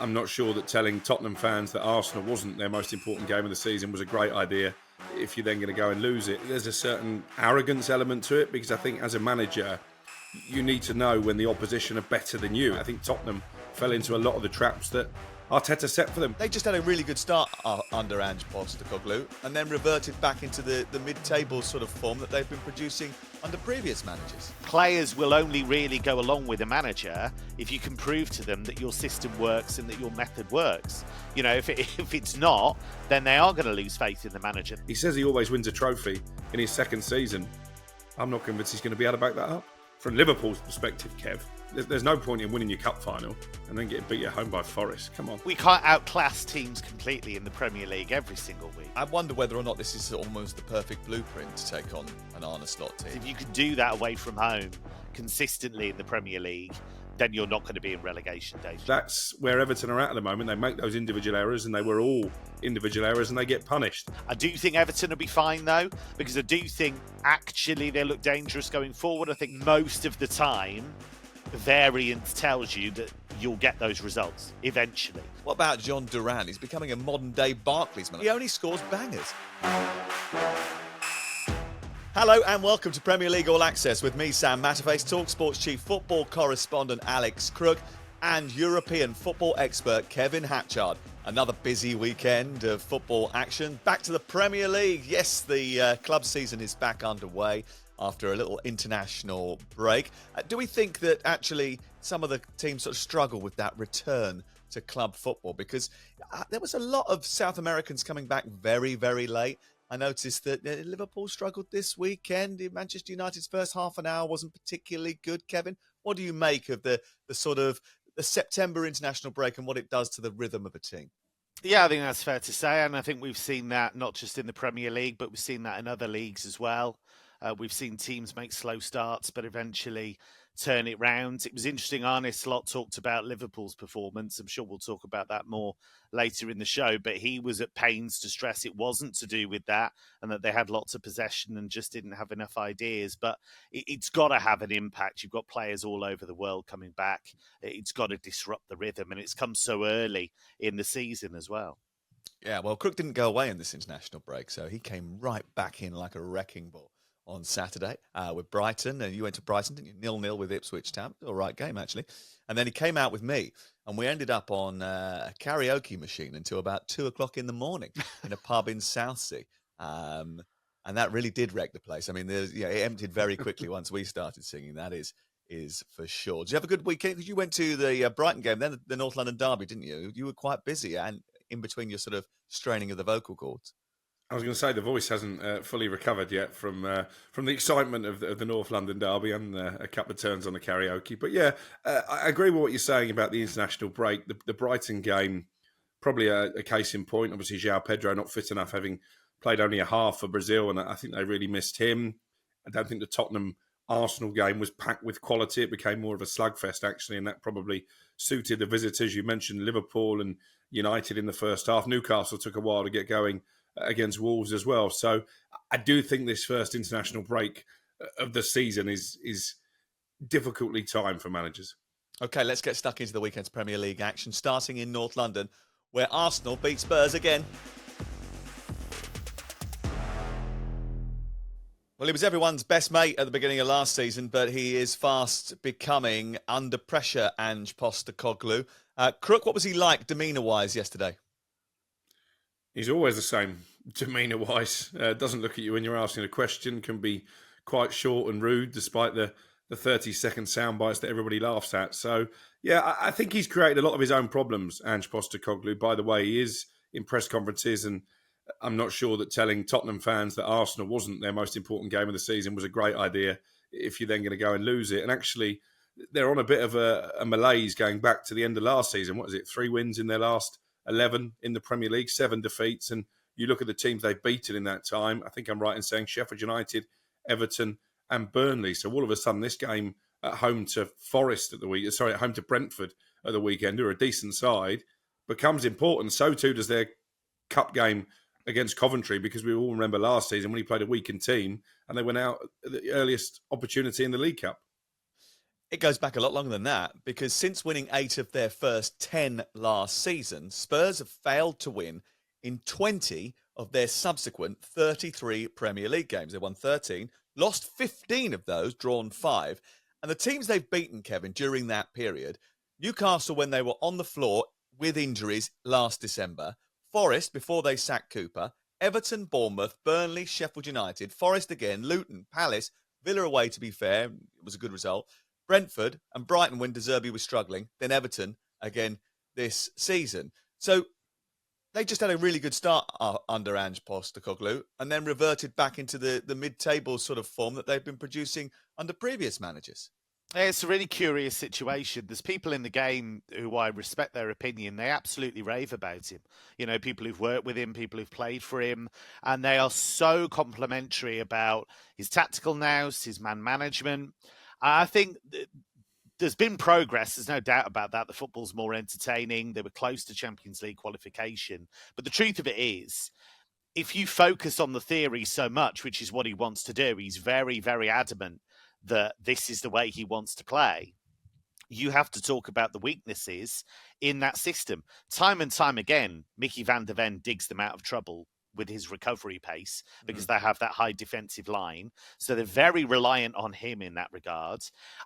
I'm not sure that telling Tottenham fans that Arsenal wasn't their most important game of the season was a great idea if you're then going to go and lose it. There's a certain arrogance element to it because I think as a manager, you need to know when the opposition are better than you. I think Tottenham fell into a lot of the traps that Arteta set for them. They just had a really good start under Ange Postecoglou and then reverted back into the mid-table sort of form that they've been producing under previous managers. Players will only really go along with a manager if you can prove to them that your system works and that your method works. You know, if it's not, then they are going to lose faith in the manager. He says he always wins a trophy in his second season. I'm not convinced he's going to be able to back that up. From Liverpool's perspective, Kev, there's no point in winning your cup final and then getting beat at home by Forest. Come on. We can't outclass teams completely in the Premier League every single week. I wonder whether or not this is almost the perfect blueprint to take on an Arne Slot team. If you can do that away from home consistently in the Premier League, then you're not going to be in relegation danger. That's where Everton are at the moment. They make those individual errors, and they were all individual errors, and they get punished. I do think Everton will be fine, though, because I do think actually they look dangerous going forward. I think most of the time, variance tells you that you'll get those results eventually. What about John Duran? He's becoming a modern-day Barclays man. He only scores bangers. Hello and welcome to Premier League All Access with me, Sam Matterface, talkSPORT's chief football correspondent Alex Crook and European football expert Kevin Hatchard. Another busy weekend of football action. Back to the Premier League. Yes, the club season is back underway after a little international break. Do we think that actually some of the teams sort of struggle with that return to club football? Because there was a lot of South Americans coming back very, very late. I noticed that Liverpool struggled this weekend. Manchester United's first half an hour wasn't particularly good. Kevin, what do you make of the sort of the September international break and what it does to the rhythm of a team? Yeah, I think that's fair to say. And I think we've seen that not just in the Premier League, but we've seen that in other leagues as well. We've seen teams make slow starts, but eventually turn it round. It was interesting. Arne Slot talked about Liverpool's performance. I'm sure we'll talk about that more later in the show, but he was at pains to stress it wasn't to do with that and that they had lots of possession and just didn't have enough ideas. But it's got to have an impact. You've got players all over the world coming back. It's got to disrupt the rhythm, and it's come so early in the season as well. Yeah, well, Crook didn't go away in this international break, so he came right back in like a wrecking ball on Saturday with Brighton. And you went to Brighton, didn't you? 0-0 with Ipswich Town. All right game, actually. And then he came out with me, and we ended up on a karaoke machine until about 2 o'clock in the morning in a pub in Southsea. And that really did wreck the place. I mean, it emptied very quickly once we started singing. That is for sure. Did you have a good weekend? Because you went to the Brighton game, then the North London derby, didn't you? You were quite busy, and in between your sort of straining of the vocal cords. I was going to say the voice hasn't fully recovered yet from the excitement of the North London derby and a couple of turns on the karaoke. But yeah, I agree with what you're saying about the international break. The Brighton game, probably a case in point. Obviously, João Pedro not fit enough, having played only a half for Brazil, and I think they really missed him. I don't think the Tottenham Arsenal game was packed with quality. It became more of a slugfest, actually, and that probably suited the visitors. You mentioned Liverpool and United in the first half. Newcastle took a while to get going against Wolves as well. So I do think this first international break of the season is difficultly timed for managers. Okay, let's get stuck into the weekend's Premier League action, starting in North London, where Arsenal beat Spurs again. Well, he was everyone's best mate at the beginning of last season, but he is fast becoming under pressure, Ange Postecoglou. Crook, what was he like demeanour-wise yesterday? He's always the same, demeanour-wise. Doesn't look at you when you're asking a question, can be quite short and rude, despite the 30-second sound bites that everybody laughs at. So, yeah, I think he's created a lot of his own problems, Ange Postecoglou. By the way, he is in press conferences, and I'm not sure that telling Tottenham fans that Arsenal wasn't their most important game of the season was a great idea if you're then going to go and lose it. And actually, they're on a bit of a malaise going back to the end of last season. What is it, 3 wins in their last 11 in the Premier League, 7 defeats, and you look at the teams they've beaten in that time. I think I'm right in saying Sheffield United, Everton, and Burnley. So all of a sudden, this game at home to at home to Brentford at the weekend, who are a decent side, becomes important. So too does their cup game against Coventry, because we all remember last season when he played a weakened team and they went out at the earliest opportunity in the League Cup. It goes back a lot longer than that, because since winning 8 of their first 10 last season, Spurs have failed to win in 20 of their subsequent 33 Premier League games. They won 13, lost 15 of those, drawn 5. And the teams they've beaten, Kevin, during that period, Newcastle when they were on the floor with injuries last December, Forest before they sacked Cooper, Everton, Bournemouth, Burnley, Sheffield United, Forest again, Luton, Palace, Villa away, to be fair, it was a good result, Brentford and Brighton when De Zerbi was struggling, then Everton again this season. So they just had a really good start under Ange Postecoglou and then reverted back into the mid-table sort of form that they've been producing under previous managers. It's a really curious situation. There's people in the game who I respect their opinion. They absolutely rave about him. You know, people who've worked with him, people who've played for him, and they are so complimentary about his tactical nous, his man management. I think there's been progress. There's no doubt about that. The football's more entertaining. They were close to Champions League qualification. But the truth of it is, if you focus on the theory so much, which is what he wants to do, he's very, very adamant that this is the way he wants to play. You have to talk about the weaknesses in that system. Time and time again, Mickey van der Ven digs them out of trouble with his recovery pace because they have that high defensive line. So they're very reliant on him in that regard.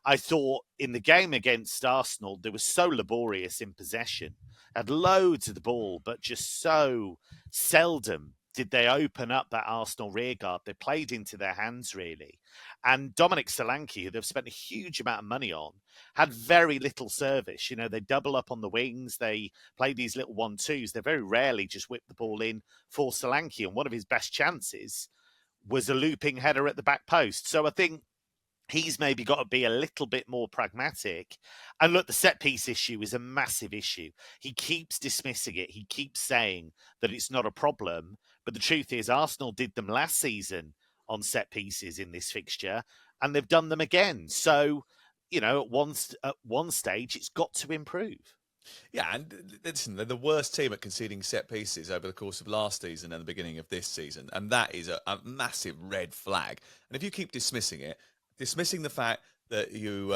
I thought in the game against Arsenal, they were so laborious in possession, had loads of the ball, but just so seldom did they open up that Arsenal rearguard. They played into their hands, really. And Dominic Solanke, who they've spent a huge amount of money on, had very little service. You know, they double up on the wings. They play these little 1-2s. They very rarely just whip the ball in for Solanke. And one of his best chances was a looping header at the back post. So I think he's maybe got to be a little bit more pragmatic. And look, the set-piece issue is a massive issue. He keeps dismissing it. He keeps saying that it's not a problem. But the truth is, Arsenal did them last season on set-pieces in this fixture, and they've done them again. So, you know, at one stage, it's got to improve. Yeah, and listen, they're the worst team at conceding set pieces over the course of last season and the beginning of this season. And that is a massive red flag. And if you keep dismissing it, dismissing the fact that you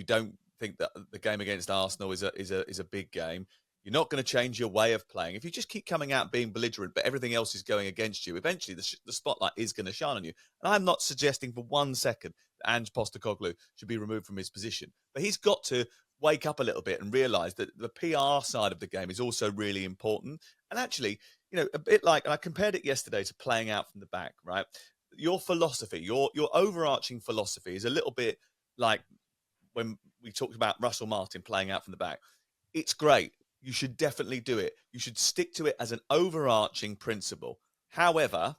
don't think that the game against Arsenal is a big game, you're not going to change your way of playing. If you just keep coming out being belligerent, but everything else is going against you, eventually the spotlight is going to shine on you. And I'm not suggesting for 1 second that Ange Postecoglou should be removed from his position. But he's got to wake up a little bit and realise that the PR side of the game is also really important. And actually, you know, a bit like, and I compared it yesterday to playing out from the back, right? Your philosophy, your overarching philosophy is a little bit like when we talked about Russell Martin playing out from the back. It's great. You should definitely do it. You should stick to it as an overarching principle. However,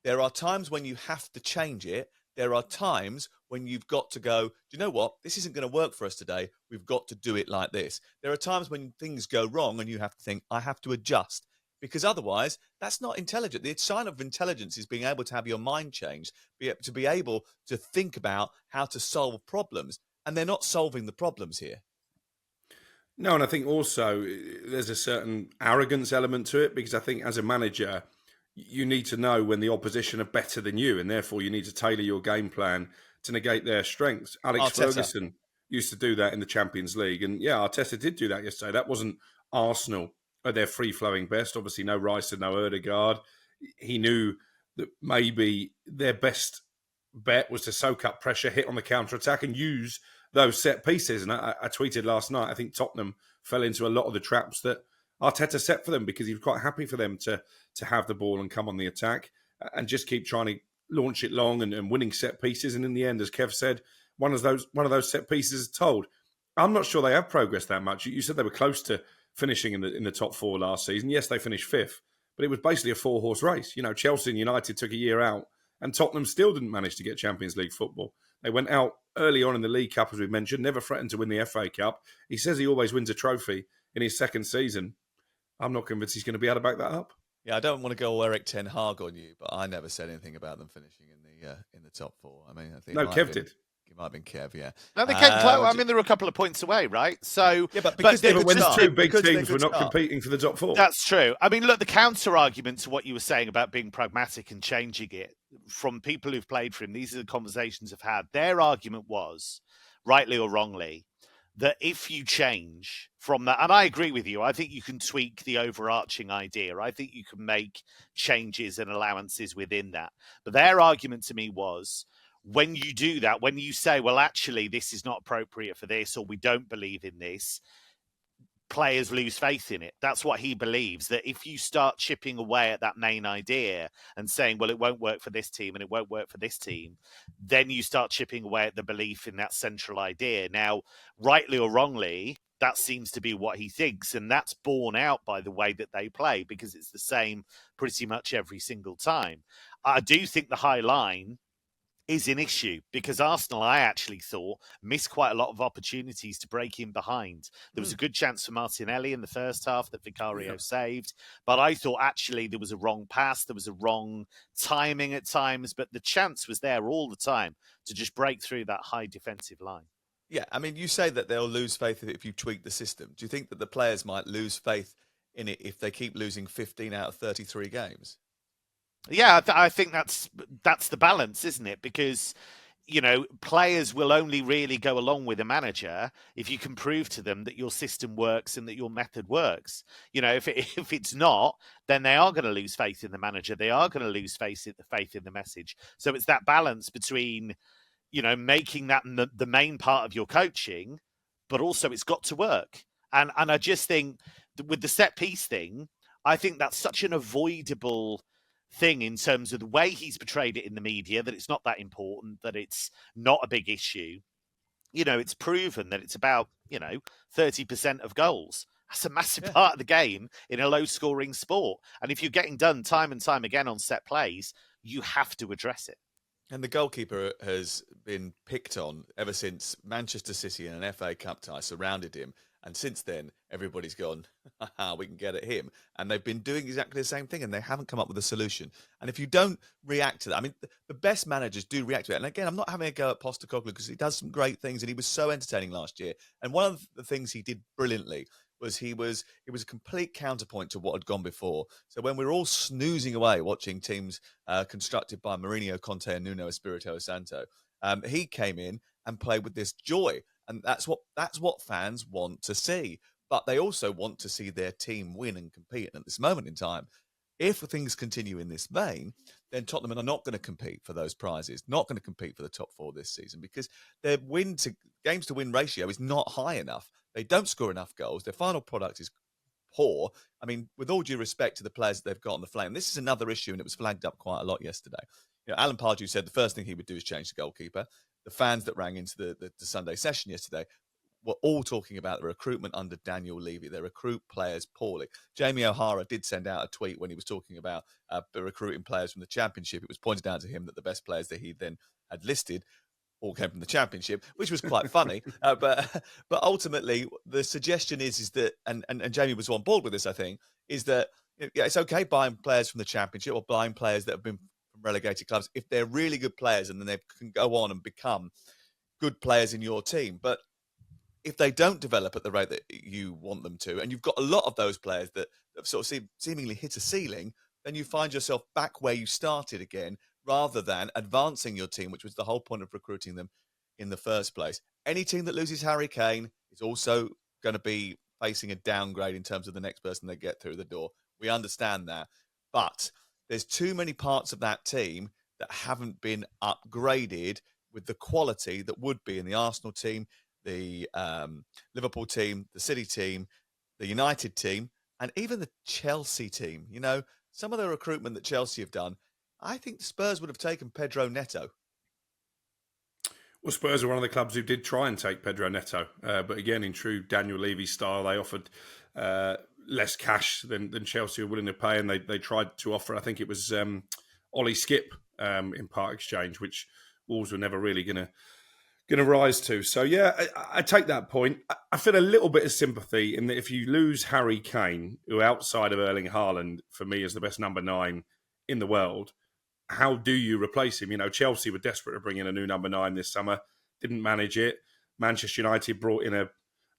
there are times when you have to change it. There are times when you've got to go, do you know what? This isn't going to work for us today. We've got to do it like this. There are times when things go wrong and you have to think, I have to adjust. Because otherwise, that's not intelligent. The sign of intelligence is being able to have your mind changed, to be able to think about how to solve problems. And they're not solving the problems here. No, and I think also there's a certain arrogance element to it, because I think as a manager, you need to know when the opposition are better than you, and therefore you need to tailor your game plan to negate their strengths. Alex Ferguson used to do that in the Champions League, and yeah, Arteta did do that yesterday. That wasn't Arsenal at their free-flowing best. Obviously, no Rice and no Ødegaard. He knew that maybe their best bet was to soak up pressure, hit on the counter-attack, and use those set pieces. And I tweeted last night, I think Tottenham fell into a lot of the traps that Arteta set for them, because he was quite happy for them to have the ball and come on the attack and just keep trying to launch it long and winning set pieces. And in the end, as Kev said, one of those set pieces is told. I'm not sure they have progressed that much. You said they were close to finishing in the top 4 last season. Yes, they finished 5th, but it was basically a 4-horse race. You know, Chelsea and United took a year out, and Tottenham still didn't manage to get Champions League football. They went out early on in the League Cup, as we mentioned, never threatened to win the FA Cup. He says he always wins a trophy in his second season. I'm not convinced he's going to be able to back that up. Yeah, I don't want to go Eric Ten Hag on you, but I never said anything about them finishing in the top 4. I mean, I think Kev did. It might have been Kev, yeah. No, they came close. I mean, they were a couple of points away, right? So, yeah, but when the two big teams were not competing for the top 4. That's true. I mean, look, the counter argument to what you were saying about being pragmatic and changing it from people who've played for him, these are the conversations I've had. Their argument was, rightly or wrongly, that if you change from that, and I agree with you, I think you can tweak the overarching idea. I think you can make changes and allowances within that. But their argument to me was, when you do that, when you say, well, actually, this is not appropriate for this, or we don't believe in this, players lose faith in it. That's what he believes, that if you start chipping away at that main idea and saying, well, it won't work for this team and it won't work for this team, then you start chipping away at the belief in that central idea. Now, rightly or wrongly, that seems to be what he thinks, and that's borne out by the way that they play, because it's the same pretty much every single time. I do think the high line is an issue, because Arsenal, I actually thought, missed quite a lot of opportunities to break in behind. There was a good chance for Martinelli in the first half that Vicario saved, but I thought actually there was a wrong pass, there was a wrong timing at times, but the chance was there all the time to just break through that high defensive line. Yeah, I mean, you say that they'll lose faith if you tweak the system. Do you think that the players might lose faith in it if they keep losing 15 out of 33 games? Yeah, I think that's the balance, isn't it? Because, you know, players will only really go along with a manager if you can prove to them that your system works and that your method works. You know, if it's not, then they are going to lose faith in the manager. They are going to lose faith in the message. So it's that balance between, you know, making that the main part of your coaching, but also it's got to work. And I just think with the set piece thing, I think that's such an avoidable thing in terms of the way he's portrayed it in the media, that it's not that important, that it's not a big issue. You know, it's proven that it's about, 30% of goals. That's a massive part of the game in a low-scoring sport. And if you're getting done time and time again on set plays, you have to address it. And the goalkeeper has been picked on ever since Manchester City and an FA Cup tie surrounded him. And since then, everybody's gone, we can get at him. And they've been doing exactly the same thing, and they haven't come up with a solution. And if you don't react to that, I mean, the best managers do react to it. And again, I'm not having a go at Postecoglou because he does some great things, and he was so entertaining last year. And one of the things he did brilliantly was he was a complete counterpoint to what had gone before. So when we were all snoozing away watching teams constructed by Mourinho, Conte, and Nuno Espirito Santo, he came in and played with this joy. And that's what fans want to see. But they also want to see their team win and compete. And at this moment in time, if things continue in this vein, then Tottenham are not going to compete for those prizes, not going to compete for the top four this season, because their games to win ratio is not high enough. They don't score enough goals. Their final product is poor. I mean, with all due respect to the players that they've got on the flame, this is another issue, and it was flagged up quite a lot yesterday. Alan Pardew said the first thing he would do is change the goalkeeper. The fans that rang into the Sunday session yesterday were all talking about the recruitment under Daniel Levy. They recruit players poorly. Jamie O'Hara did send out a tweet when he was talking about recruiting players from the Championship. It was pointed out to him that the best players that he then had listed all came from the Championship, which was quite funny. But ultimately, the suggestion is that, and Jamie was on board with this, I think, is that it's okay buying players from the Championship or buying players that have been from relegated clubs if they're really good players and then they can go on and become good players in your team. But if they don't develop at the rate that you want them to, and you've got a lot of those players that have sort of seemingly hit a ceiling, then you find yourself back where you started again, rather than advancing your team, which was the whole point of recruiting them in the first place. Any team that loses Harry Kane is also going to be facing a downgrade in terms of the next person they get through the door. We understand that. But there's too many parts of that team that haven't been upgraded with the quality that would be in the Arsenal team, the Liverpool team, the City team, the United team, and even the Chelsea team. Some of the recruitment that Chelsea have done, I think Spurs would have taken Pedro Neto. Well, Spurs are one of the clubs who did try and take Pedro Neto. But again, in true Daniel Levy style, they offered less cash than Chelsea were willing to pay. And they tried to offer, I think it was Ollie Skip in part exchange, which Wolves were never really going to rise to. So, yeah, I take that point. I feel a little bit of sympathy in that if you lose Harry Kane, who outside of Erling Haaland, for me, is the best number 9 in the world, how do you replace him? Chelsea were desperate to bring in a new number 9 this summer, didn't manage it. Manchester United brought in a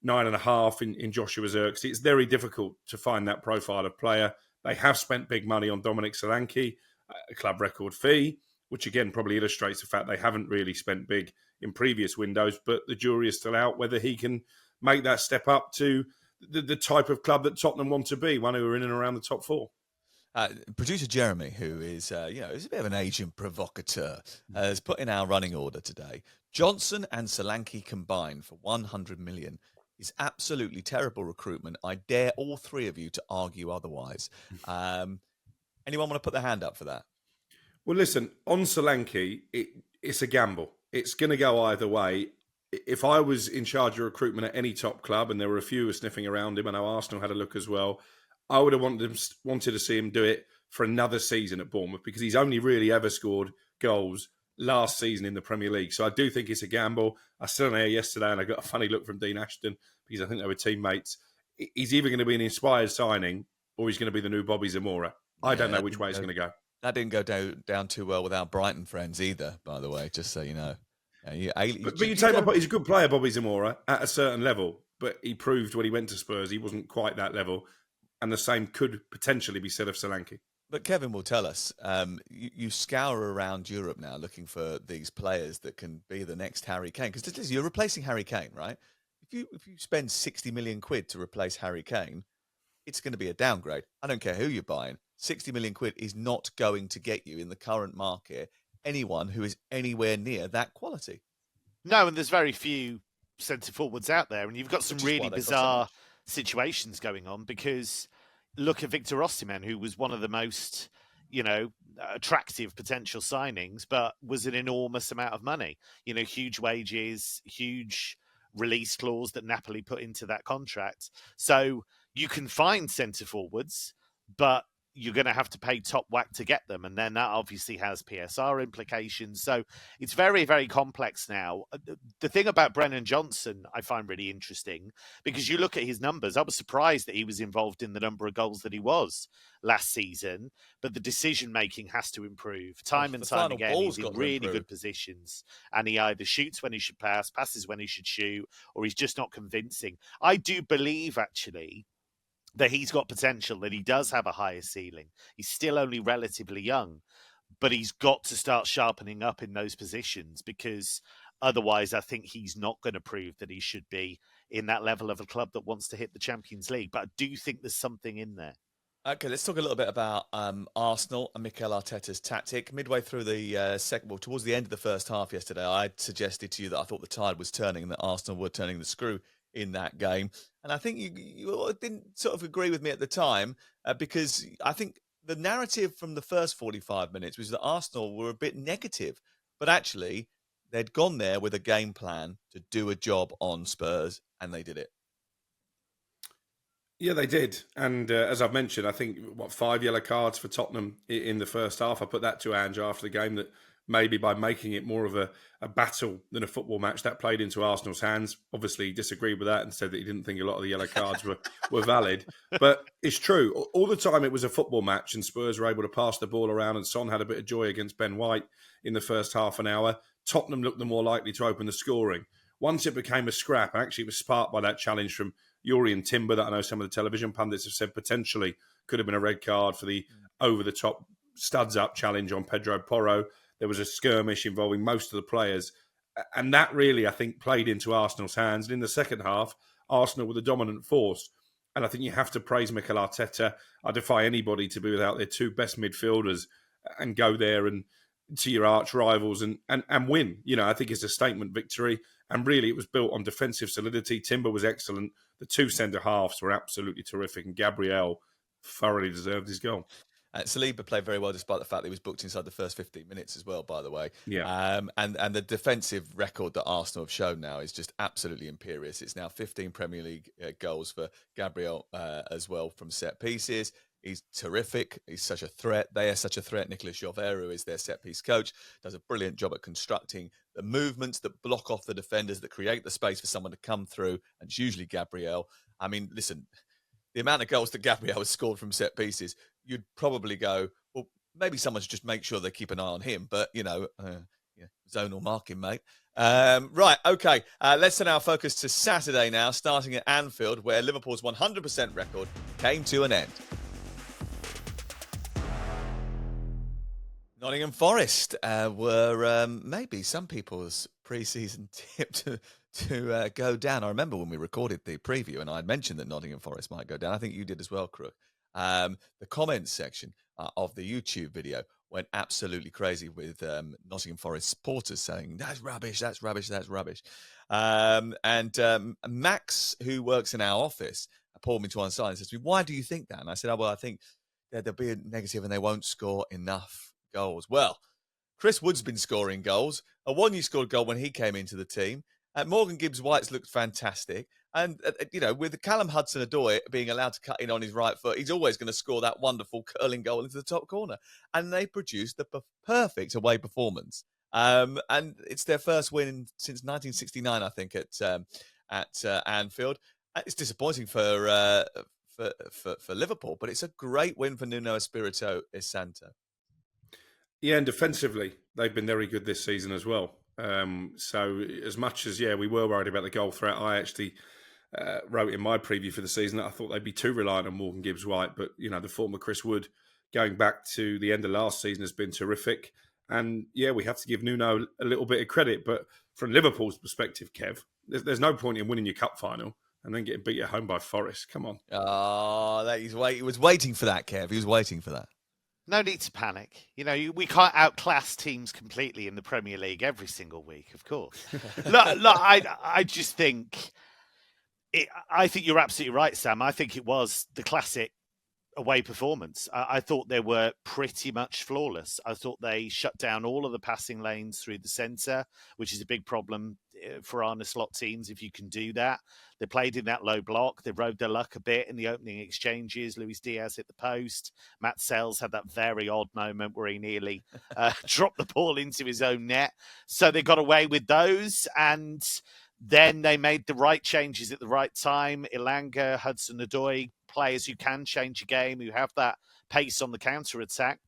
9.5 in Joshua Zirkzee. It's very difficult to find that profile of player. They have spent big money on Dominic Solanke, a club record fee, which again probably illustrates the fact they haven't really spent big in previous windows, but the jury is still out whether he can make that step up to the type of club that Tottenham want to be, one who are in and around the top four. Producer Jeremy, who is, is a bit of an Asian provocateur, has put in our running order today. Johnson and Solanke combined for 100 million is absolutely terrible recruitment. I dare all three of you to argue otherwise. Anyone want to put their hand up for that? Well, listen, on Solanke, it's a gamble. It's going to go either way. If I was in charge of recruitment at any top club, and there were a few sniffing around him, I know Arsenal had a look as well, I would have wanted to see him do it for another season at Bournemouth, because he's only really ever scored goals last season in the Premier League. So I do think it's a gamble. I saw him here yesterday and I got a funny look from Dean Ashton, because I think they were teammates. He's either going to be an inspired signing or he's going to be the new Bobby Zamora. I don't know which way it's going to go. That didn't go down too well with our Brighton friends either, by the way, just so you know. But you take my point, he's a good player, Bobby Zamora, at a certain level, but he proved when he went to Spurs he wasn't quite that level, and the same could potentially be said of Solanke. But Kevin will tell us, you scour around Europe now looking for these players that can be the next Harry Kane, because you're replacing Harry Kane, right? If you spend 60 million quid to replace Harry Kane, it's going to be a downgrade. I don't care who you're buying. 60 million quid is not going to get you in the current market anyone who is anywhere near that quality. No, and there's very few centre forwards out there, and you've got some really bizarre situations going on, because look at Victor Osimhen, who was one of the most, attractive potential signings, but was an enormous amount of money. Huge wages, huge release clause that Napoli put into that contract. So you can find centre forwards, but you're going to have to pay top whack to get them. And then that obviously has PSR implications. So it's very, very complex now. The thing about Brennan Johnson, I find really interesting, because you look at his numbers. I was surprised that he was involved in the number of goals that he was last season, but the decision-making has to improve. Time and time again, he's in really good positions, and he either shoots when he should pass, passes when he should shoot, or he's just not convincing. I do believe, actually, that he's got potential, that he does have a higher ceiling. He's still only relatively young, but he's got to start sharpening up in those positions, because otherwise I think he's not going to prove that he should be in that level of a club that wants to hit the Champions League. But I do think there's something in there. Okay, let's talk a little bit about Arsenal and Mikel Arteta's tactic. Midway through the towards the end of the first half yesterday, I suggested to you that I thought the tide was turning and that Arsenal were turning the screw in that game. And I think you didn't sort of agree with me at the time, because I think the narrative from the first 45 minutes was that Arsenal were a bit negative, but actually they'd gone there with a game plan to do a job on Spurs, and they did it. Yeah, they did. And as I've mentioned, I think, 5 yellow cards for Tottenham in the first half. I put that to Ange after the game, that maybe by making it more of a battle than a football match, that played into Arsenal's hands. Obviously, he disagreed with that and said that he didn't think a lot of the yellow cards were valid. But it's true. All the time it was a football match, and Spurs were able to pass the ball around, and Son had a bit of joy against Ben White in the first half an hour. Tottenham looked the more likely to open the scoring. Once it became a scrap, actually it was sparked by that challenge from Yuri and Timber that I know some of the television pundits have said potentially could have been a red card for the over-the-top studs-up challenge on Pedro Porro. There was a skirmish involving most of the players. And that really, I think, played into Arsenal's hands. And in the second half, Arsenal were the dominant force. And I think you have to praise Mikel Arteta. I defy anybody to be without their two best midfielders and go there and to your arch rivals and win. I think it's a statement victory. And really, it was built on defensive solidity. Timber was excellent. The two centre-halves were absolutely terrific. And Gabriel thoroughly deserved his goal. Saliba played very well, despite the fact that he was booked inside the first 15 minutes as well, by the way. Yeah. And the defensive record that Arsenal have shown now is just absolutely imperious. It's now 15 Premier League goals for Gabriel as well from set pieces. He's terrific. He's such a threat. They are such a threat. Nicolas Jover, who is their set-piece coach, does a brilliant job at constructing the movements that block off the defenders, that create the space for someone to come through, and it's usually Gabriel. I mean, listen, the amount of goals that Gabriel has scored from set pieces, you'd probably go, well, maybe someone should just make sure they keep an eye on him. But, zonal marking, mate. Right, okay. Let's turn our focus to Saturday now, starting at Anfield, where Liverpool's 100% record came to an end. Nottingham Forest were maybe some people's pre-season tip to go down. I remember when we recorded the preview and I had mentioned that Nottingham Forest might go down. I think you did as well, Crook. The comments section of the YouTube video went absolutely crazy with Nottingham Forest supporters saying, that's rubbish, that's rubbish, that's rubbish. And Max, who works in our office, pulled me to one side and says to me, why do you think that? And I said, I think there'll be a negative and they won't score enough goals. Well, Chris Wood's been scoring goals. Awonyi scored a goal when he came into the team. Morgan Gibbs-White's looked fantastic. And, with Callum Hudson-Odoi being allowed to cut in on his right foot, he's always going to score that wonderful curling goal into the top corner. And they produced the perfect away performance. And it's their first win since 1969, I think, at Anfield. It's disappointing for Liverpool, but it's a great win for Nuno Espirito Santo. Yeah, and defensively, they've been very good this season as well. So as much as, we were worried about the goal threat, I actually wrote in my preview for the season that I thought they'd be too reliant on Morgan Gibbs-White. But, the former Chris Wood, going back to the end of last season, has been terrific. And, we have to give Nuno a little bit of credit. But from Liverpool's perspective, Kev, there's no point in winning your cup final and then getting beat at home by Forest. Come on. Oh, he was waiting for that, Kev. He was waiting for that. No need to panic. We can't outclass teams completely in the Premier League every single week, of course. Look, I just think... I think you're absolutely right, Sam. I think it was the classic away performance. I thought they were pretty much flawless. I thought they shut down all of the passing lanes through the centre, which is a big problem for Arne Slot teams if you can do that. They played in that low block. They rode their luck a bit in the opening exchanges. Luis Diaz hit the post. Matt Sells had that very odd moment where he nearly dropped the ball into his own net. So they got away with those, and then they made the right changes at the right time. Ilanga, Hudson-Odoi, players who can change a game, who have that pace on the counter-attack.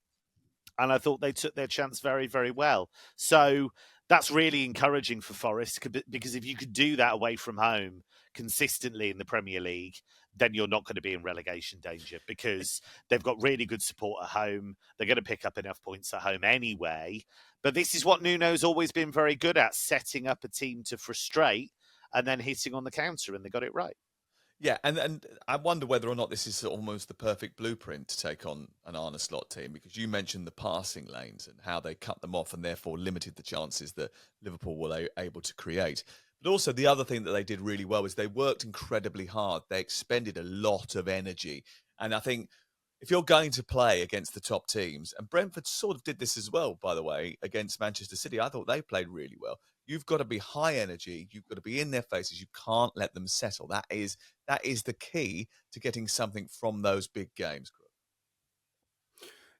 And I thought they took their chance very, very well. So that's really encouraging for Forest, because if you could do that away from home consistently in the Premier League, then you're not going to be in relegation danger, because they've got really good support at home. They're going to pick up enough points at home anyway. But this is what Nuno's always been very good at, setting up a team to frustrate and then hitting on the counter, and they got it right. Yeah, and I wonder whether or not this is almost the perfect blueprint to take on an Arne Slot team, because you mentioned the passing lanes and how they cut them off and therefore limited the chances that Liverpool were able to create. But also the other thing that they did really well is they worked incredibly hard. They expended a lot of energy. And I think if you're going to play against the top teams, and Brentford sort of did this as well, by the way, against Manchester City, I thought they played really well. You've got to be high energy. You've got to be in their faces. You can't let them settle. That is the key to getting something from those big games.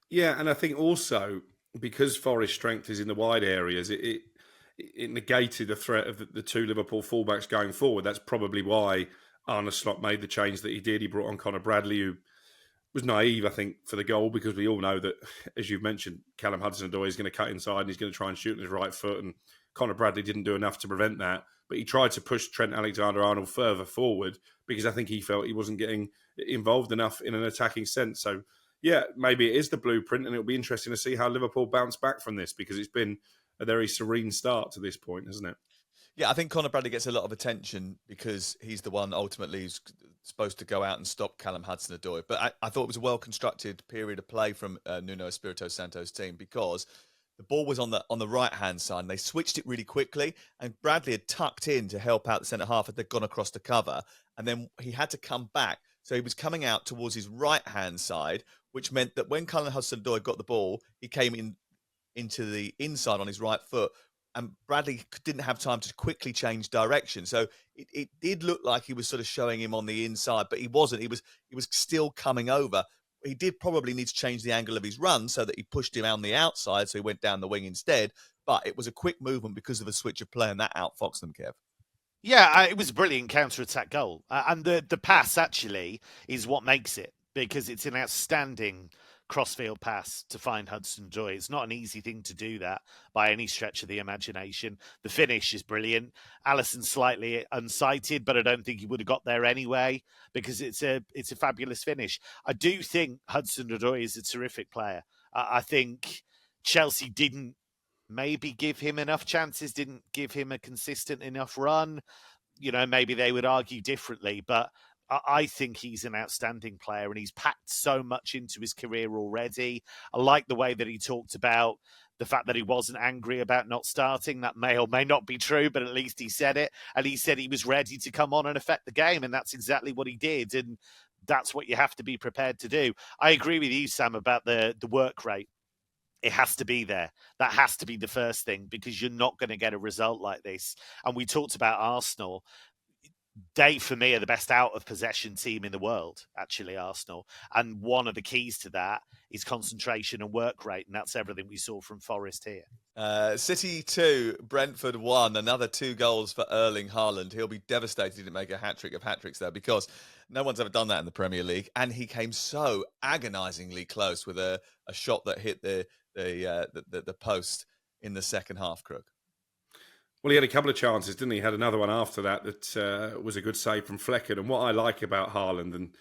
Yeah, and I think also because Forest's strength is in the wide areas, it negated the threat of the two Liverpool fullbacks going forward. That's probably why Arne Slot made the change that he did. He brought on Conor Bradley, who was naive, I think, for the goal, because we all know that, as you've mentioned, Callum Hudson-Odoi is going to cut inside and he's going to try and shoot on his right foot, and Conor Bradley didn't do enough to prevent that. But he tried to push Trent Alexander-Arnold further forward because I think he felt he wasn't getting involved enough in an attacking sense. So, yeah, maybe it is the blueprint, and it'll be interesting to see how Liverpool bounce back from this, because it's been a very serene start to this point, hasn't it? Yeah, I think Conor Bradley gets a lot of attention because he's the one ultimately who's supposed to go out and stop Callum Hudson-Odoi. But I thought it was a well-constructed period of play from Nuno Espirito Santo's team, because the ball was on the right-hand side and they switched it really quickly, and Bradley had tucked in to help out the centre-half as they'd gone across the cover, and then he had to come back. So he was coming out towards his right-hand side, which meant that when Callum Hudson-Odoi got the ball, he came into the inside on his right foot, and Bradley didn't have time to quickly change direction. So it did look like he was sort of showing him on the inside, but he wasn't. He was still coming over. He did probably need to change the angle of his run so that he pushed him on the outside, so he went down the wing instead. But it was a quick movement because of a switch of play, and that outfoxed them, Kev. Yeah, it was a brilliant counter-attack goal. And the pass, actually, is what makes it, because it's an outstanding crossfield pass to find Hudson-Odoi. It's not an easy thing to do that by any stretch of the imagination. The finish is brilliant. Alisson slightly unsighted, but I don't think he would have got there anyway, because it's a fabulous finish. I do think Hudson-Odoi is a terrific player. I think Chelsea didn't maybe give him enough chances, didn't give him a consistent enough run. Maybe they would argue differently, but I think he's an outstanding player and he's packed so much into his career already. I like the way that he talked about the fact that he wasn't angry about not starting. That may or may not be true, but at least he said it. And he said he was ready to come on and affect the game. And that's exactly what he did. And that's what you have to be prepared to do. I agree with you, Sam, about the work rate. It has to be there. That has to be the first thing, because you're not going to get a result like this. And we talked about Arsenal. They, for me, are the best out of possession team in the world, actually, Arsenal. And one of the keys to that is concentration and work rate. And that's everything we saw from Forest here. City 2, Brentford 1. Another 2 goals for Erling Haaland. He'll be devastated he didn't make a hat-trick of hat-tricks there, because no one's ever done that in the Premier League. And he came so agonisingly close with a shot that hit the post in the second half, Crook. Well, he had a couple of chances, didn't he? He had another one after that was a good save from Flecken. And what I like about Haaland, and,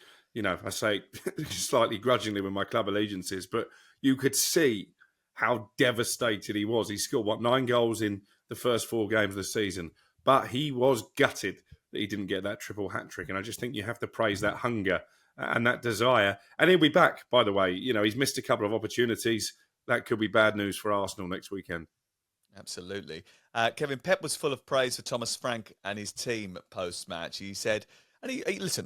I say slightly grudgingly with my club allegiances, but you could see how devastated he was. He scored, 9 goals in the first 4 games of the season. But he was gutted that he didn't get that triple hat-trick. And I just think you have to praise that hunger and that desire. And he'll be back, by the way. He's missed a couple of opportunities. That could be bad news for Arsenal next weekend. Absolutely. Kevin, Pep was full of praise for Thomas Frank and his team post-match. He said, and he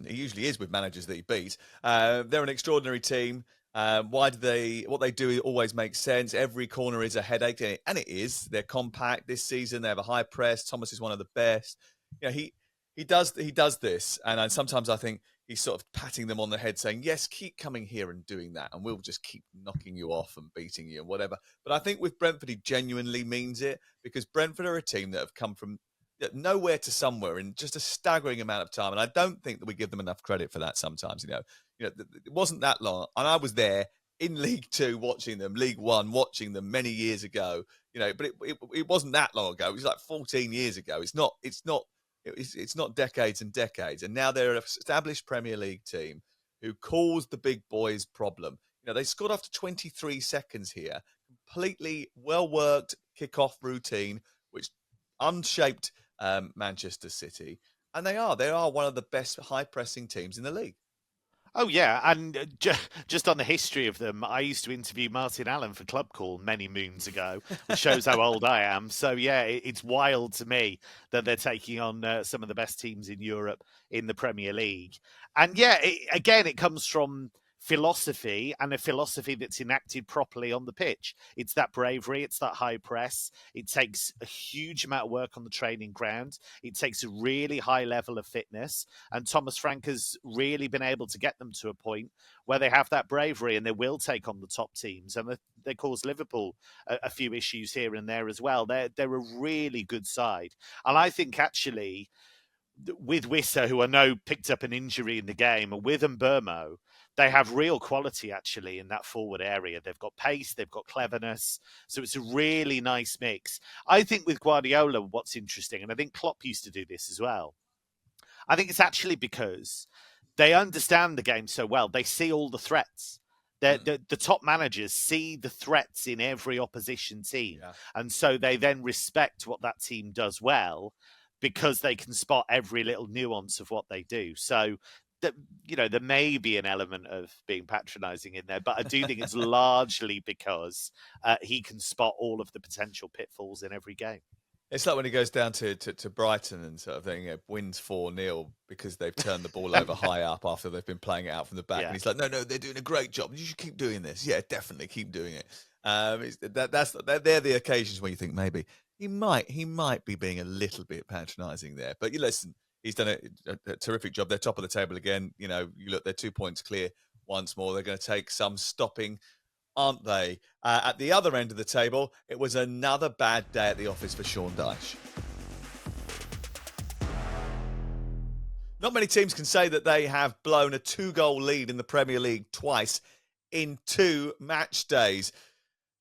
usually is with managers that he beat, they're an extraordinary team. What they do always makes sense. Every corner is a headache, and it is. They're compact this season. They have a high press. Thomas is one of the best. He does this, and sometimes I think he's sort of patting them on the head, saying, yes, keep coming here and doing that, and we'll just keep knocking you off and beating you and whatever. But I think with Brentford, he genuinely means it, because Brentford are a team that have come from nowhere to somewhere in just a staggering amount of time. And I don't think that we give them enough credit for that sometimes. It wasn't that long. And I was there in League 2 watching them, League 1 watching them many years ago, but it wasn't that long ago. It was like 14 years ago. It's not decades and decades. And now they're an established Premier League team who caused the big boys problem. They scored after 23 seconds here. Completely well-worked kick-off routine, which unshaped Manchester City. And they are one of the best high-pressing teams in the league. Oh, yeah. And just on the history of them, I used to interview Martin Allen for Club Call many moons ago, which shows how old I am. So, yeah, it's wild to me that they're taking on some of the best teams in Europe in the Premier League. And, yeah, it comes from philosophy, and a philosophy that's enacted properly on the pitch. It's that bravery, it's that high press. It takes a huge amount of work on the training ground. It takes a really high level of fitness, and Thomas Frank has really been able to get them to a point where they have that bravery and they will take on the top teams, and they cause Liverpool a few issues here and there as well. They're a really good side, and I think actually with Wissa, who I know picked up an injury in the game, and with Mbermo, they have real quality actually in that forward area. They've got pace, they've got cleverness. So it's a really nice mix. I think with Guardiola, what's interesting, and I think Klopp used to do this as well, I think it's actually because they understand the game so well. They see all the threats. The top managers see the threats in every opposition team. Yeah. And so they then respect what that team does well, because they can spot every little nuance of what they do. So, there may be an element of being patronising in there, but I do think it's largely because he can spot all of the potential pitfalls in every game. It's like when he goes down to Brighton and sort of thing, wins 4-0 because they've turned the ball over high up after they've been playing it out from the back. Yeah. And he's like, no, they're doing a great job. You should keep doing this. Yeah, definitely keep doing it. They're the occasions where you think maybe he might be being a little bit patronising there. But you listen, he's done a terrific job. They're top of the table again. You look, they're 2 points clear once more. They're going to take some stopping, aren't they? At the other end of the table, it was another bad day at the office for Sean Dyche. Not many teams can say that they have blown a 2-goal lead in the Premier League twice in 2 match days.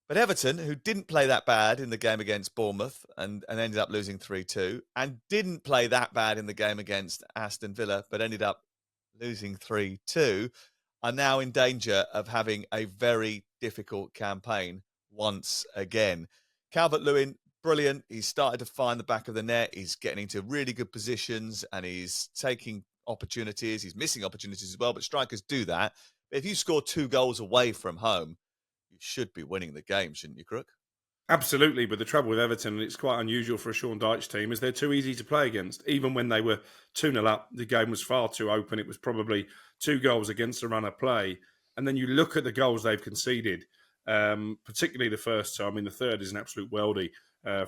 But Everton, who didn't play that bad in the game against Bournemouth and ended up losing 3-2, and didn't play that bad in the game against Aston Villa, but ended up losing 3-2, are now in danger of having a very difficult campaign once again. Calvert-Lewin, brilliant. He's started to find the back of the net. He's getting into really good positions and he's taking opportunities. He's missing opportunities as well, but strikers do that. But if you score 2 goals away from home, you should be winning the game, shouldn't you, Crook? Absolutely, but the trouble with Everton, and it's quite unusual for a Sean Dyche team, is they're too easy to play against. Even when they were 2-0 up, the game was far too open. It was probably 2 goals against the run of play. And then you look at the goals they've conceded, particularly the first time. I mean, the third is an absolute worldie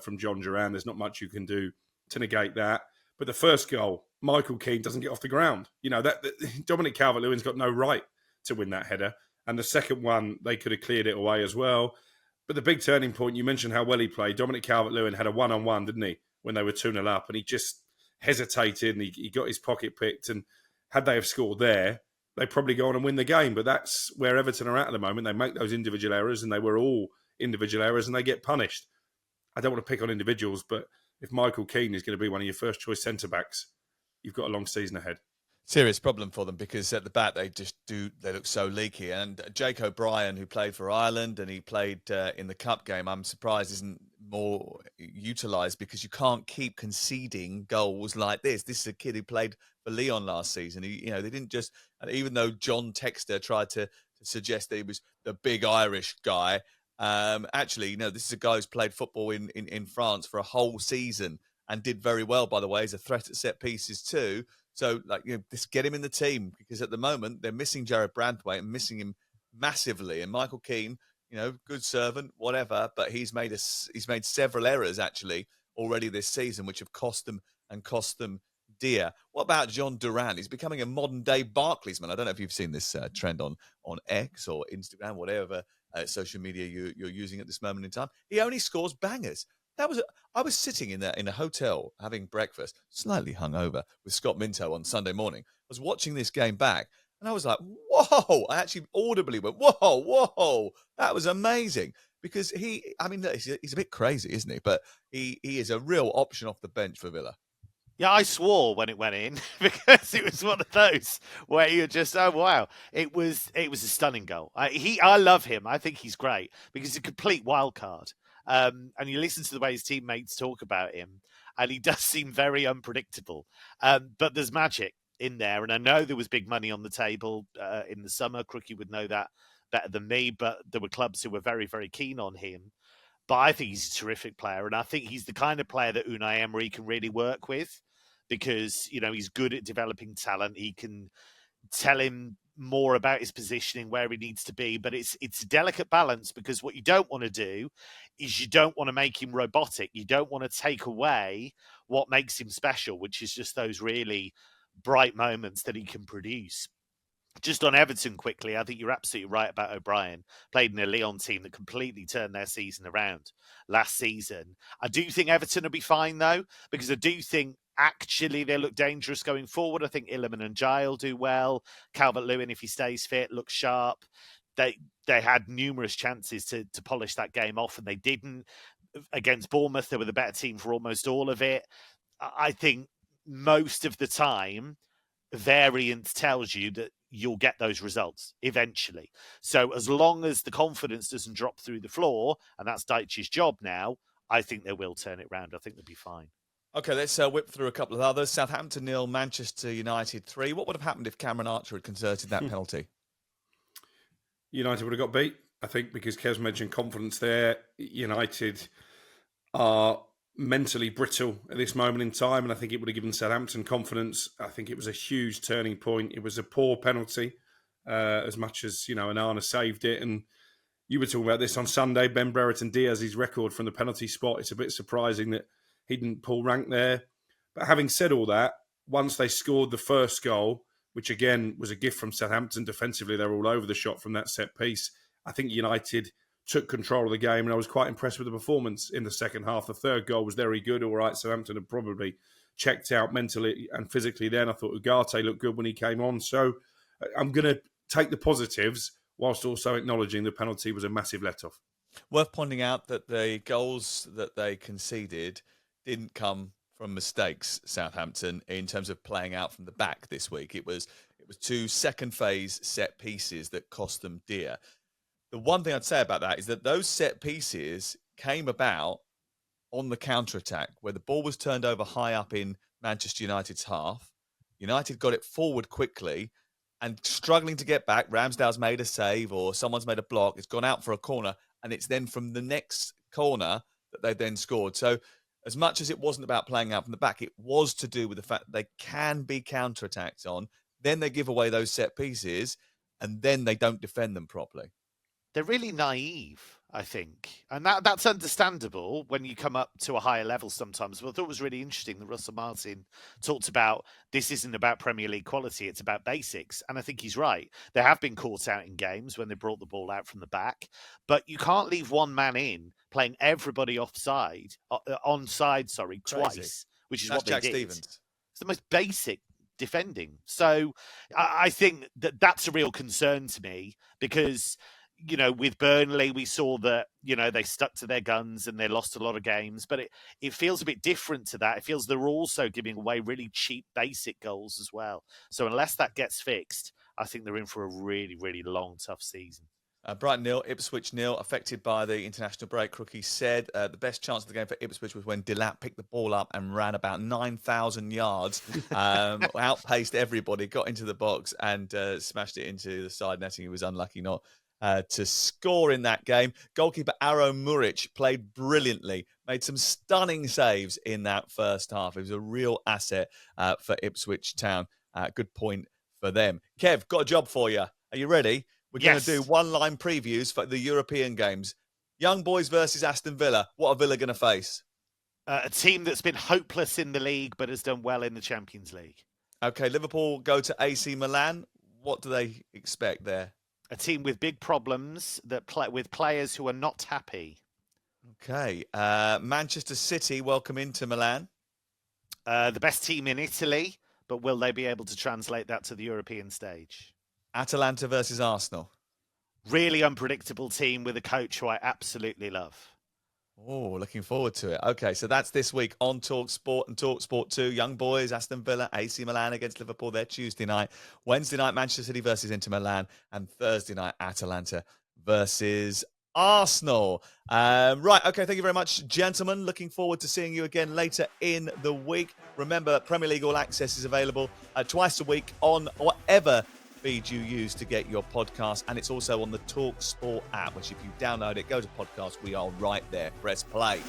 from John Duran. There's not much you can do to negate that. But the first goal, Michael Keane doesn't get off the ground. You know, that Dominic Calvert-Lewin's got no right to win that header. And the second one, they could have cleared it away as well. But the big turning point, you mentioned how well he played. Dominic Calvert-Lewin had a one-on-one, didn't he, when they were 2-0 up, and he just hesitated and he got his pocket picked. And had they have scored there, they'd probably go on and win the game. But that's where Everton are at the moment. They make those individual errors, and they were all individual errors, and they get punished. I don't want to pick on individuals, but if Michael Keane is going to be one of your first-choice centre-backs, you've got a long season ahead. Serious problem for them because at the back they look so leaky. And Jake O'Brien, who played for Ireland and he played in the cup game, I'm surprised isn't more utilised because you can't keep conceding goals like this. This is a kid who played for Lyon last season. They didn't just, even though John Textor tried to suggest that he was the big Irish guy, actually, this is a guy who's played football in France for a whole season and did very well, by the way, as a threat at set pieces too. So, just get him in the team because at the moment they're missing Jared Brandthwaite and missing him massively. And Michael Keane, good servant, whatever, but he's made several errors actually already this season, which have cost them dear. What about John Duran? He's becoming a modern day Barclaysman. I don't know if you've seen this trend on X or Instagram, whatever social media you're using at this moment in time. He only scores bangers. I was sitting in a hotel having breakfast, slightly hungover, with Scott Minto on Sunday morning. I was watching this game back, and I was like, "Whoa!" I actually audibly went, "Whoa! That was amazing." Because he's a bit crazy, isn't he? But he is a real option off the bench for Villa. Yeah, I swore when it went in because it was one of those where you're just, oh wow, it was a stunning goal. I love him. I think he's great because he's a complete wild card. And you listen to the way his teammates talk about him, and he does seem very unpredictable. But there's magic in there, and I know there was big money on the table in the summer. Crookie would know that better than me, but there were clubs who were very, very keen on him. But I think he's a terrific player, and I think he's the kind of player that Unai Emery can really work with because, he's good at developing talent. He can tell him more about his positioning, where he needs to be, but it's a delicate balance because what you don't want to do is you don't want to make him robotic. You don't want to take away what makes him special, which is just those really bright moments that he can produce. Just on Everton quickly, I think you're absolutely right about O'Brien. Played in a Lyon team that completely turned their season around last season. I do think Everton will be fine, though, because I do think actually they look dangerous going forward. I think Illiman and Giles do well. Calvert-Lewin, if he stays fit, looks sharp. They had numerous chances to polish that game off, and they didn't. Against Bournemouth, they were the better team for almost all of it. I think most of the time, variance tells you that you'll get those results eventually. So as long as the confidence doesn't drop through the floor, and that's Dyche's job now, I think they will turn it around. I think they'll be fine. Okay, let's whip through a couple of others. Southampton 0, Manchester United 3. What would have happened if Cameron Archer had converted that penalty? United would have got beat, I think, because Kev's mentioned confidence there. United are mentally brittle at this moment in time, and I think it would have given Southampton confidence. I think it was a huge turning point. It was a poor penalty, as much as, Onana saved it. And you were talking about this on Sunday, Ben Brereton Diaz's record from the penalty spot. It's a bit surprising that he didn't pull rank there. But having said all that, once they scored the first goal, which again was a gift from Southampton defensively, they were all over the shot from that set piece. I think United took control of the game, and I was quite impressed with the performance in the second half. The third goal was very good. All right, Southampton had probably checked out mentally and physically then. I thought Ugarte looked good when he came on. So I'm going to take the positives whilst also acknowledging the penalty was a massive let-off. Worth pointing out that the goals that they conceded didn't come from mistakes, Southampton, in terms of playing out from the back this week. It was 2 second phase set pieces that cost them dear. The one thing I'd say about that is that those set pieces came about on the counter-attack, where the ball was turned over high up in Manchester United's half. United got it forward quickly and struggling to get back. Ramsdale's made a save or someone's made a block. It's gone out for a corner, and it's then from the next corner that they then scored. So as much as it wasn't about playing out from the back, it was to do with the fact that they can be counter-attacked on. Then they give away those set pieces, and then they don't defend them properly. They're really naive, I think. And that's understandable when you come up to a higher level sometimes. But I thought it was really interesting that Russell Martin talked about this isn't about Premier League quality, it's about basics. And I think he's right. They have been caught out in games when they brought the ball out from the back. But you can't leave one man in playing everybody onside, twice, which is That's what they Jack did. Stevens. It's the most basic defending. So I think that's a real concern to me because with Burnley, we saw that, they stuck to their guns and they lost a lot of games. But it feels a bit different to that. It feels they're also giving away really cheap, basic goals as well. So unless that gets fixed, I think they're in for a really, really long, tough season. Brighton 0, Ipswich 0, affected by the international break. Crookie said the best chance of the game for Ipswich was when Delap picked the ball up and ran about 9,000 yards, outpaced everybody, got into the box and smashed it into the side netting. He was unlucky not to score in that game. Goalkeeper Aro Muric played brilliantly, made some stunning saves in that first half. It was a real asset for Ipswich Town. Good point for them. Kev, got a job for you. Are you ready? We're going to do one-line previews for the European games. Young Boys versus Aston Villa. What are Villa going to face? A team that's been hopeless in the league but has done well in the Champions League. Okay, Liverpool go to AC Milan. What do they expect there? A team with big problems with players who are not happy. Okay, Manchester City welcome into Milan. The best team in Italy, but will they be able to translate that to the European stage? Atalanta versus Arsenal. Really unpredictable team with a coach who I absolutely love. Oh, looking forward to it. Okay, so that's this week on talkSPORT and talkSPORT 2. Young Boys, Aston Villa, AC Milan against Liverpool. They're Tuesday night. Wednesday night, Manchester City versus Inter Milan. And Thursday night, Atalanta versus Arsenal. Right, okay, thank you very much, gentlemen. Looking forward to seeing you again later in the week. Remember, Premier League All Access is available twice a week on whatever feed you use to get your podcast, and it's also on the talkSPORT app, which if you download it, go to podcast, we are right there. Press play.